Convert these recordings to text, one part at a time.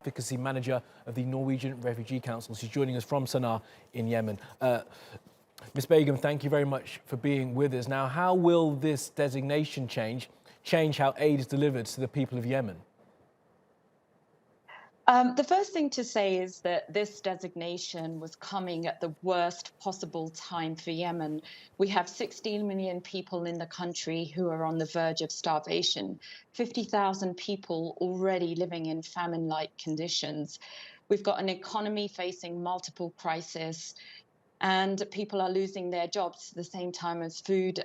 Advocacy Manager of the Norwegian Refugee Council. She's joining us from Sana'a in Yemen. Ms. Begum, thank you very much for being with us. Now, how will this designation change how aid is delivered to the people of Yemen? The first thing to say is that this designation was coming at the worst possible time for Yemen. We have 16 million people in the country who are on the verge of starvation, 50,000 people already living in famine-like conditions. We've got an economy facing multiple crises, and people are losing their jobs at the same time as food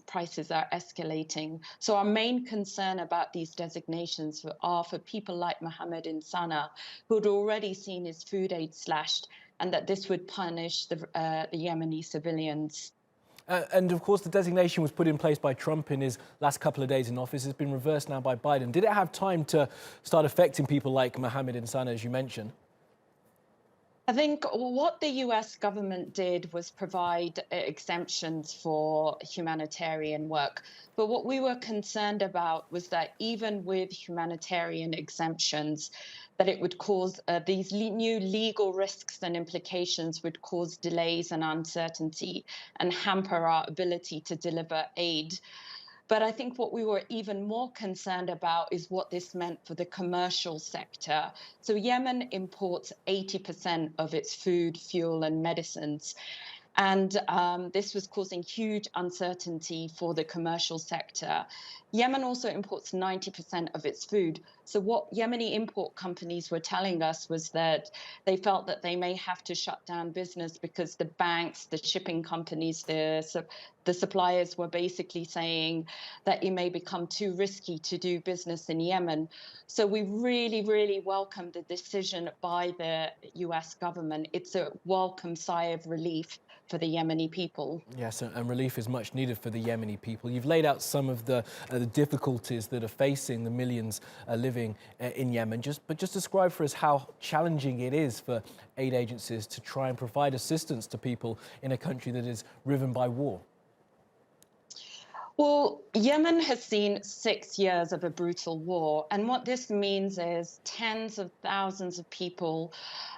prices are escalating. So our main concern about these designations are for people like Mohammed in Sana'a, who had already seen his food aid slashed, and that this would punish the Yemeni civilians. And of course, the designation was put in place by Trump in his last couple of days in office. It's been reversed now by Biden. Did it have time to start affecting people like Mohammed in Sana'a, as you mentioned? I think what the US government did was provide exemptions for humanitarian work. But what we were concerned about was that even with humanitarian exemptions, that it would cause these new legal risks and implications would cause delays and uncertainty and hamper our ability to deliver aid. But I think what we were even more concerned about is what this meant for the commercial sector. So Yemen imports 80% of its food, fuel, and medicines. And this was causing huge uncertainty for the commercial sector. Yemen also imports 90% of its food. So what Yemeni import companies were telling us was that they felt that they may have to shut down business because the banks, the shipping companies, the suppliers were basically saying that it may become too risky to do business in Yemen. So we really, really welcome the decision by the US government. It's a welcome sigh of relief for the Yemeni people. Yes, and relief is much needed for the Yemeni people. You've laid out some of the difficulties that are facing the millions living in Yemen. Just describe for us how challenging it is for aid agencies to try and provide assistance to people in a country that is riven by war. Well, Yemen has seen 6 years of a brutal war. And what this means is tens of thousands of people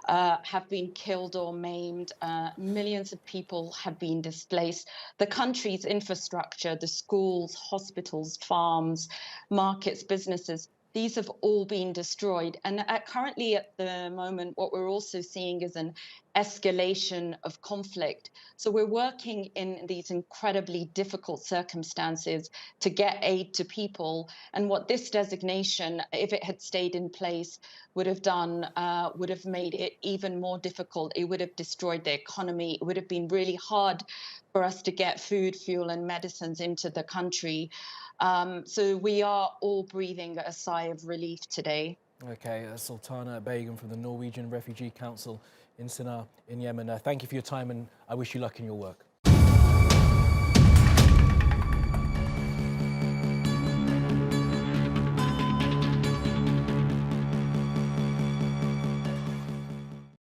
have been killed or maimed. Millions of people have been displaced. The country's infrastructure, the schools, hospitals, farms, markets, businesses, these have all been destroyed. And currently at the moment, what we're also seeing is an escalation of conflict. So we're working in these incredibly difficult circumstances to get aid to people. And what this designation, if it had stayed in place, would have done, would have made it even more difficult. It would have destroyed the economy. It would have been really hard for us to get food, fuel, and medicines into the country. So we are all breathing a sigh of relief today. Okay, Sultana Begum from the Norwegian Refugee Council in Sana'a in Yemen. Thank you for your time, and I wish you luck in your work.